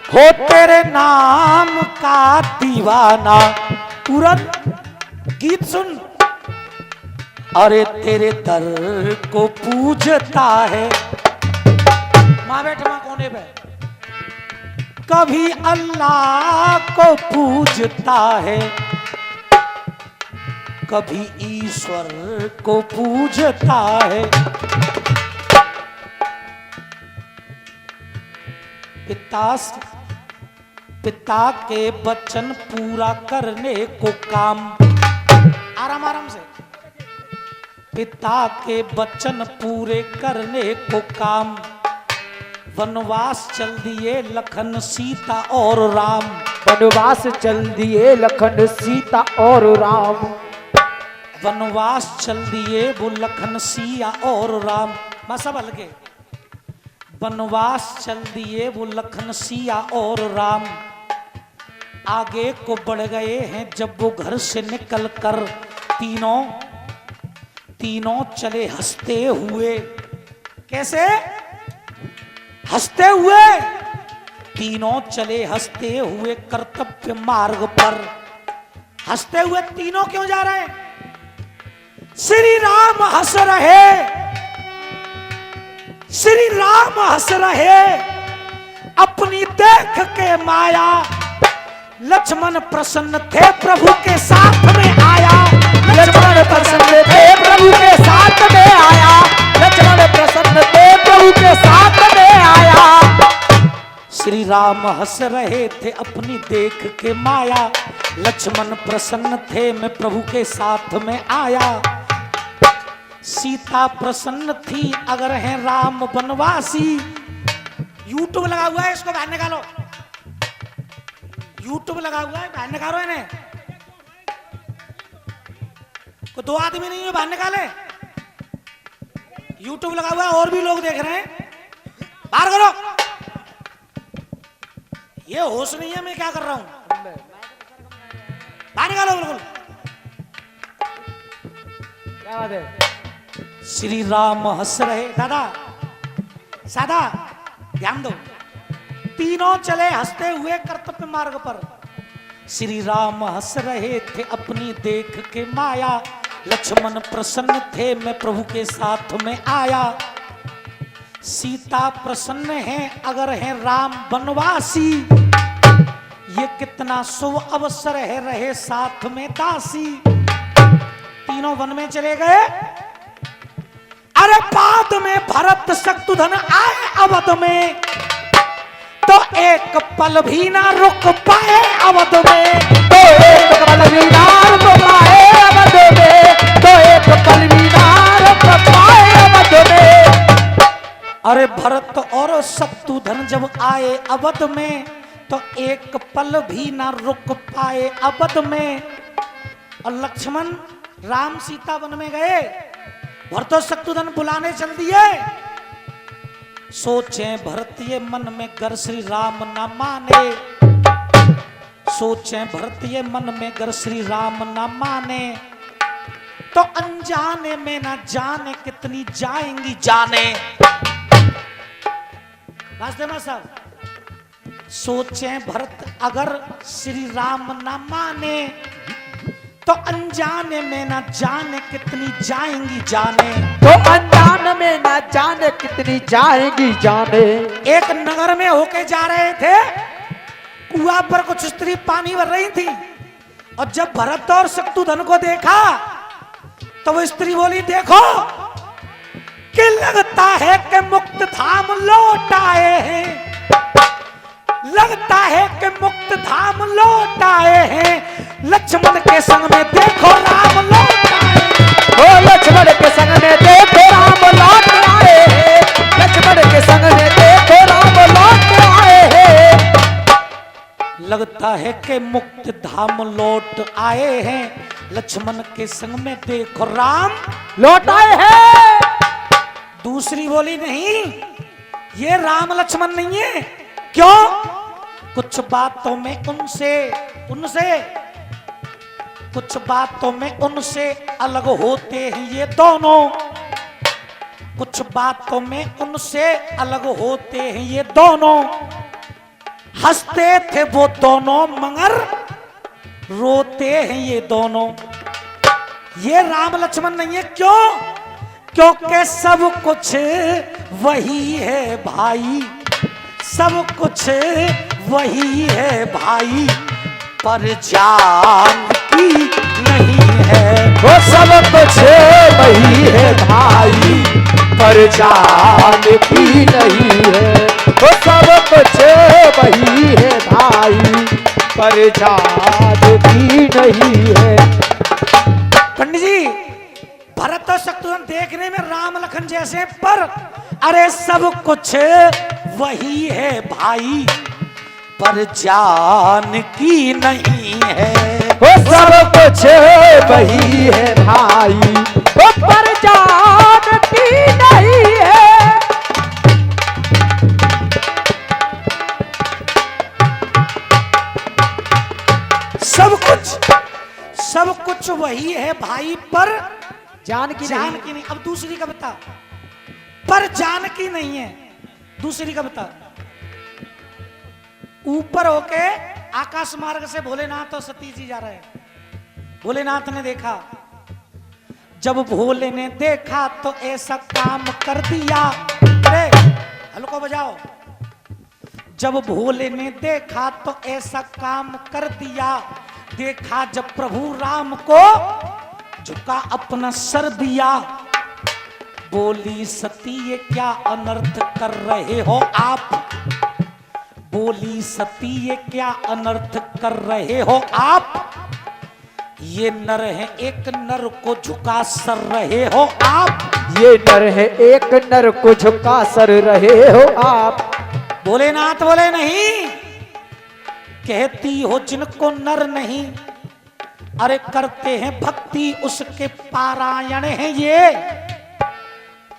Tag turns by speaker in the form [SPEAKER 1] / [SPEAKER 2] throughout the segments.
[SPEAKER 1] हो तेरे नाम का दीवाना। तुरंत गीत सुन। अरे तेरे दर को पूजता है। माँ बैठ माँ कोने पे। कभी अल्लाह को पूजता है, कभी ईश्वर को पूजता है। पिता के वचन पूरा करने को काम। आराम आराम से। पिता के वचन पूरे करने को काम। वनवास चल दिए लखन सीता और राम।
[SPEAKER 2] वनवास चल दिए लखन सीता और राम।
[SPEAKER 1] वनवास चल दिए वो लखन सिया और राम। मैं सब हल्के। वनवास चल दिए वो लखन सिया और राम। आगे को बढ़ गए हैं जब वो घर से निकल कर। तीनों चले हंसते हुए। कैसे? हंसते हुए। तीनों चले हंसते हुए कर्तव्य मार्ग पर। हंसते हुए तीनों क्यों जा रहे हैं? श्री राम हंस रहे, श्री राम हंस रहे अपनी देख के माया। लक्ष्मण प्रसन्न थे प्रभु के साथ में आया।
[SPEAKER 2] लक्ष्मण प्रसन्न थे प्रभु के साथ में आया। लक्ष्मण प्रसन्न थे प्रभु के साथ में आया।
[SPEAKER 1] श्री राम हंस रहे थे अपनी देख के माया। लक्ष्मण प्रसन्न थे मैं प्रभु के साथ में आया। सीता प्रसन्न थी अगर है राम वनवासी। यूट्यूब लगा हुआ है, इसको बाहर निकालो। यूट्यूब लगा हुआ है, बाहर निकालो इन्हें। को दो आदमी नहीं है, बाहर निकाले। यूट्यूब लगा हुआ है, और भी लोग देख रहे हैं। बाहर करो। ये होश नहीं है मैं क्या कर रहा हूं। बाहर निकालो बिल्कुल।
[SPEAKER 2] क्या बात है?
[SPEAKER 1] श्री राम हंस रहे। दादा सादा ध्यान दो। तीनों चले हंसते हुए कर्तव्य मार्ग पर। श्री राम हंस रहे थे अपनी देख के माया। लक्ष्मण प्रसन्न थे मैं प्रभु के साथ में आया। सीता प्रसन्न है अगर है राम वनवासी। ये कितना शुभ अवसर है रहे साथ में दासी। तीनों वन में चले गए। अरे बाद में भरत शत्रुघ्न आए अवध में, तो एक पल भी ना रुक पाए अवध में।
[SPEAKER 2] तो एक पल भी ना रुक पाए अवध में। तो एक पल भी ना रुक पाए अवध में।
[SPEAKER 1] अरे भरत और शत्रुघ्न जब आए अवध में, तो एक पल भी ना रुक पाए अवध में। और लक्ष्मण राम सीता वन में गए। भरत और शत्रुघ्न बुलाने चल दिए। सोचे भरतीय मन में गर श्री राम ना माने। सोचे भरतीय मन में गर श्री राम ना माने, तो अनजाने में ना जाने कितनी जाएंगी जाने। वासुदेव साहब सोचे भरत अगर श्री राम ना माने, तो अनजाने में ना जाने कितनी जाएंगी जाने।
[SPEAKER 2] तो अनजान में ना जाने कितनी जाएंगी जाने।
[SPEAKER 1] एक नगर में होके जा रहे थे। कुआं पर कुछ स्त्री पानी भर रही थी। और जब भरत और शत्रुघ्न को देखा, तो वो स्त्री बोली, देखो कि लगता है कि मुक्त धाम लौट आए हैं। लगता है कि मुक्त धाम लौट आए हैं। लक्ष्मण के संग में देखो राम लौट आए।
[SPEAKER 2] ओ लक्ष्मण के संग में देखो राम लौट आए हैं। लक्ष्मण के संग में देखो राम लौट आए हैं।
[SPEAKER 1] लगता है कि मुक्त धाम लौट आए हैं। लक्ष्मण के संग में देखो राम
[SPEAKER 2] लौट आए हैं।
[SPEAKER 1] दूसरी बोली, नहीं ये राम लक्ष्मण नहीं है। क्यों? कुछ बातों में उनसे कुछ बातों में उनसे अलग होते हैं ये दोनों, कुछ बातों में उनसे अलग होते हैं ये दोनों। हंसते थे वो दोनों मगर रोते हैं ये दोनों। ये राम लक्ष्मण नहीं है, क्यों? क्योंकि सब कुछ वही है भाई, सब कुछ वही है भाई, पर जान की नहीं है।
[SPEAKER 2] वो सब कुछ वही है भाई, पर जान की नहीं है। वो सब कुछ वही है भाई, पर जान की नहीं है।
[SPEAKER 1] पंडित जी, भरत और शत्रुघ्न देखने में राम लखन जैसे, पर अरे सब कुछ वही है भाई, पर जान की नहीं है।
[SPEAKER 2] वो सब कुछ वही है भाई, वो पर जान की नहीं है।
[SPEAKER 1] सब कुछ वही है भाई, पर
[SPEAKER 2] जान की
[SPEAKER 1] नहीं। अब दूसरी कविता, पर जान की नहीं है। दूसरी कविता, ऊपर होके आकाश मार्ग से भोलेनाथ और सती जी जा रहे हैं। भोलेनाथ ने देखा, जब भोले ने देखा तो ऐसा काम कर दिया। अरे हल्को बजाओ। जब भोले ने देखा तो ऐसा काम कर दिया, देखा जब प्रभु राम को झुका अपना सर दिया। बोली सती ये क्या अनर्थ कर रहे हो आप, बोली सती ये क्या अनर्थ कर रहे हो आप। ये नर है एक नर को झुका सर रहे हो आप,
[SPEAKER 2] ये नर है एक नर को झुका सर रहे हो आप।
[SPEAKER 1] भोलेनाथ बोले नहीं, कहती हो जिनको नर नहीं, अरे करते हैं भक्ति उसके पारायण है ये,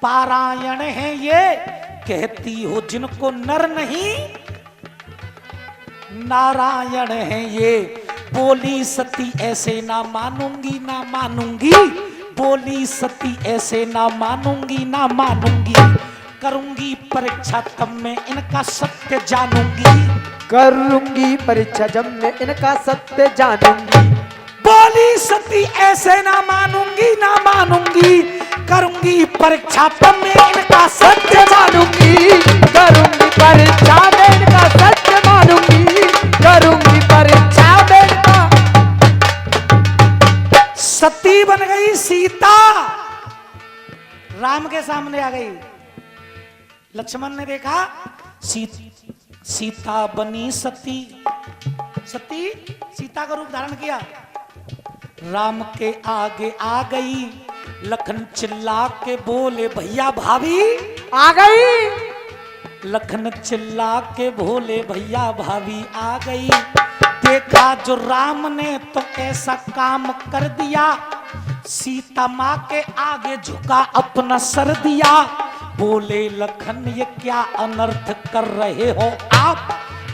[SPEAKER 1] पारायण है ये। कहती हो जिनको नर नहीं, नारायण है ये। बोली सती ऐसे ना मानूंगी ना मानूंगी, बोली सती ऐसे ना मानूंगी ना मानूंगी। करूंगी परीक्षा तब मैं इनका सत्य जानूंगी,
[SPEAKER 2] करूंगी परीक्षा जब मैं इनका सत्य जानूंगी।
[SPEAKER 1] बोली सती ऐसे ना मानूंगी ना मानूंगी, करूंगी परीक्षा तब मैं इनका सत्य जानूंगी।
[SPEAKER 2] करूंगी परीक्षा में इनका सत्य मानूंगी, करूंगी परीक्षा में इनका।
[SPEAKER 1] सती बन गई सीता, राम के सामने आ गई। लक्ष्मण ने देखा सीता बनी सती, सती सीता का रूप धारण किया, राम के आगे आ गई। लखन चिल्ला के बोले भैया भाभी
[SPEAKER 2] आ गई।
[SPEAKER 1] लखन चिल्ला के बोले भैया भाभी आ गई। देखा जो राम ने तो ऐसा काम कर दिया, सीता माँ के आगे झुका अपना सर दिया। बोले लखन ये क्या अनर्थ कर रहे हो आप,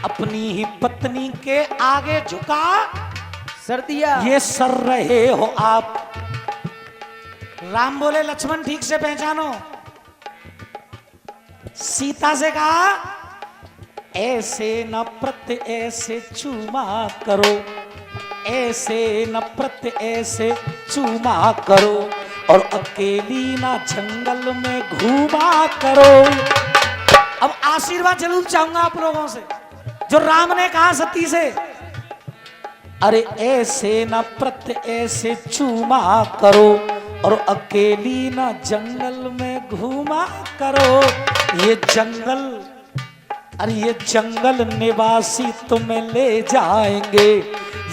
[SPEAKER 1] अपनी ही पत्नी के आगे झुका
[SPEAKER 2] सर दिया,
[SPEAKER 1] ये सर रहे हो आप। राम बोले लक्ष्मण ठीक से पहचानो। सीता से कहा ऐसे न प्रत्य ऐसे चूमा करो, ऐसे न प्रत्य ऐसे चूमा करो, और अकेली ना जंगल में घूमा करो। अब आशीर्वाद जरूर चाहूंगा आप लोगों से, जो राम ने कहा सती से, अरे ऐसे ना प्रत्य ऐसे चूमा करो, और अकेली ना जंगल में घूमा करो। ये जंगल, अरे ये जंगल निवासी तुम्हें ले जाएंगे,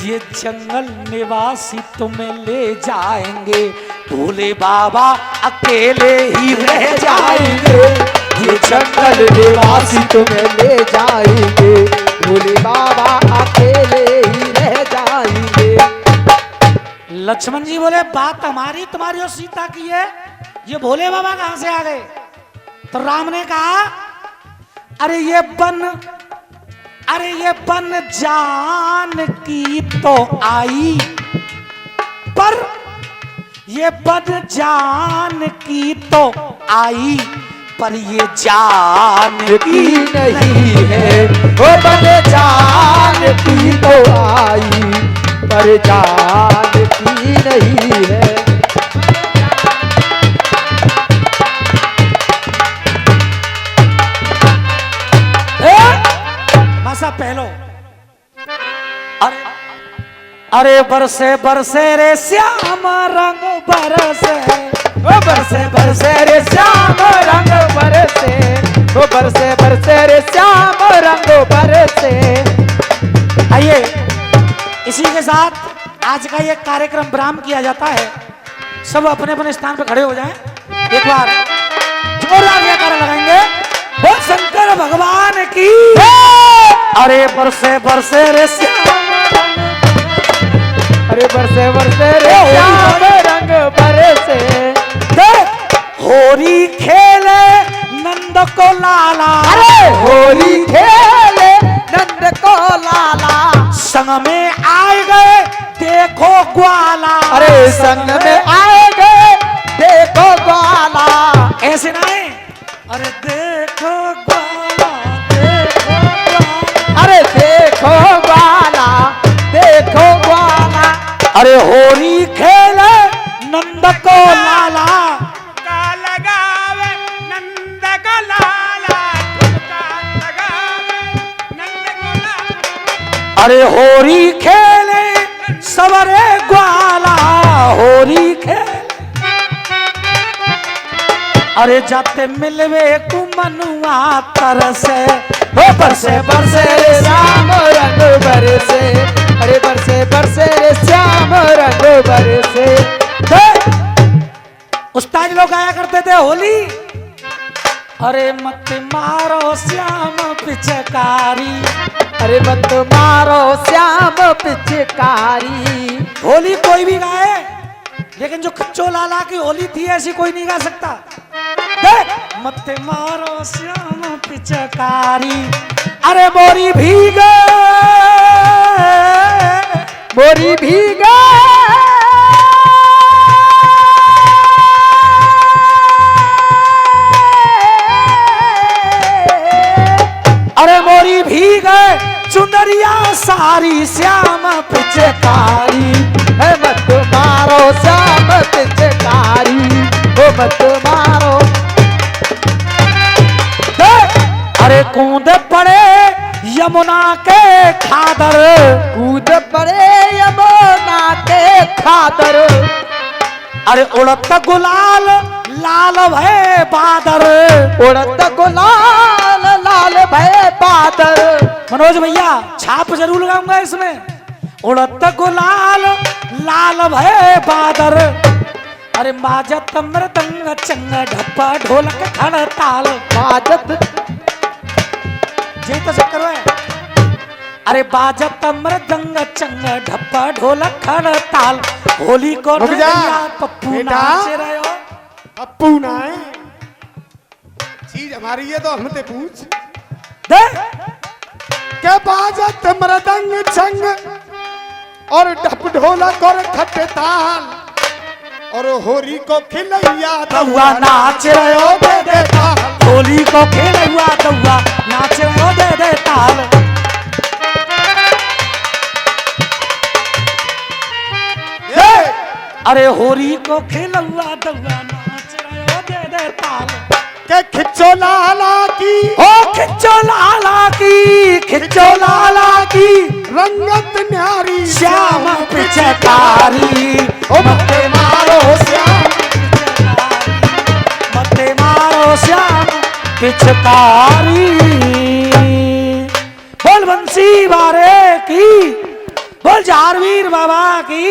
[SPEAKER 1] ये जंगल निवासी तुम्हें ले जाएंगे। भोले बाबा अकेले ही रह जाएंगे,
[SPEAKER 2] ये जंगल निवासी तुम्हें ले जाएंगे। भोले बाबा अकेले ही रह जाएंगे।
[SPEAKER 1] लक्ष्मण जी बोले बात हमारी तुम्हारी और सीता की है, ये भोले बाबा कहां से आ गए। तो राम ने कहा अरे ये बन जान की तो आई, पर ये बद जान की तो आई, पर ये जान
[SPEAKER 2] की नहीं है, वो बद जान की तो आई, पर जान की नहीं है।
[SPEAKER 1] मासा पहलो अरे बरसे बरसे रे श्याम रंग बरसे,
[SPEAKER 2] ओ बरसे बरसे रे श्याम रंग बरसे, ओ बरसे बरसे रे श्याम रंग बरसे।
[SPEAKER 1] आइए इसी के साथ आज का ये कार्यक्रम विराम किया जाता है। सब अपने अपने स्थान पर खड़े हो जाएं। एक बार जोरदार जयकारा लगाएंगे, बोल शंकर भगवान की। अरे बरसे बरसे रे श्याम,
[SPEAKER 2] अरे बरसे बरसे रे श्याम रंग बरसे।
[SPEAKER 1] होरी खेले नंद को लाला,
[SPEAKER 2] अरे होली खेले नंद को लाला,
[SPEAKER 1] संग में आए गए देखो ग्वाला।
[SPEAKER 2] अरे संग में आए गए देखो ग्वाला।
[SPEAKER 1] ऐसे ना है, अरे देखो ग्वाला, देखो ग्वाला,
[SPEAKER 2] अरे देखो ग्वाला, देखो ग्वाला।
[SPEAKER 1] अरे होली खेले नंद को लाला,
[SPEAKER 3] ठुमका लगावे नंद का लाला, ठुमका लगावे नंद को लाला।
[SPEAKER 1] अरे होली खेले सवरे ग्वाला, होली खेले। अरे जाते मिलवे कुमनुआ तरसे, हो बरसे बरसे रे
[SPEAKER 2] श्याम रंग बरसे, अरे बरसे बरसे रे श्याम रंग बरसे।
[SPEAKER 1] उस्ताद लोग गाया करते थे होली, अरे मत मारो श्याम पिचकारी,
[SPEAKER 2] अरे मत मारो श्याम पिचकारी।
[SPEAKER 1] होली कोई भी गाए, लेकिन जो खच्चो लाला की होली थी ऐसी कोई नहीं गा सकता। मत मारो श्याम पिचकारी, अरे मोरी भीगे,
[SPEAKER 2] मोरी भीगे,
[SPEAKER 1] अरे मोरी भीगे चुनरिया सारी श्याम पिचकारी।
[SPEAKER 2] है मत मारो श्याम पिचकारी, ओ मत मारो।
[SPEAKER 1] अरे कूद पड़े यमुना के खादर,
[SPEAKER 2] कूद पड़े यमुना के खादर।
[SPEAKER 1] अरे उड़त गुलाल लाल भय बादर,
[SPEAKER 2] उड़त गुलाल लाल भय बादल।
[SPEAKER 1] मनोज भैया छाप जरूर लगाऊंगा इसमें। उड़त गुलाल लाल भय बादर, अरे बाजत मृदंग चंग ढप्पा ढोलक खड़ ताल,
[SPEAKER 2] बाजत
[SPEAKER 1] जी तो चक्कर है। अरे बाजत मृदंग चंग ढप्पा ढोलक खड़ ताल, होली को
[SPEAKER 3] रुक जा,
[SPEAKER 1] पप्पू
[SPEAKER 3] बेटा।
[SPEAKER 1] नाच रहे हो।
[SPEAKER 3] पप्पू ना है, चीज हमारी है तो हमसे पूछ।
[SPEAKER 1] दे
[SPEAKER 3] के बाजत मृदंग छंग और ढप ढोलक और खट ताल, और होरी को खिलैया
[SPEAKER 1] तहुआ नाच रहे हो दे दे ताल, होली को खेल हुआ तहुआ नाच रहे हो दे दे ताल। अरे होली को खेल हुआ तहुआ नाच रहे हो दे दे ताल।
[SPEAKER 3] के खिच्चो लाला की,
[SPEAKER 1] ओ खिच्चो लाला की, खिच्चो लाला की,
[SPEAKER 3] रंगत न्यारी
[SPEAKER 1] श्याम पिचकारी।
[SPEAKER 3] ओ मते मारो श्याम
[SPEAKER 1] मते मारो श्याम पिचकारी। बोल बंसी बारे की, बोल जारवीर बाबा की।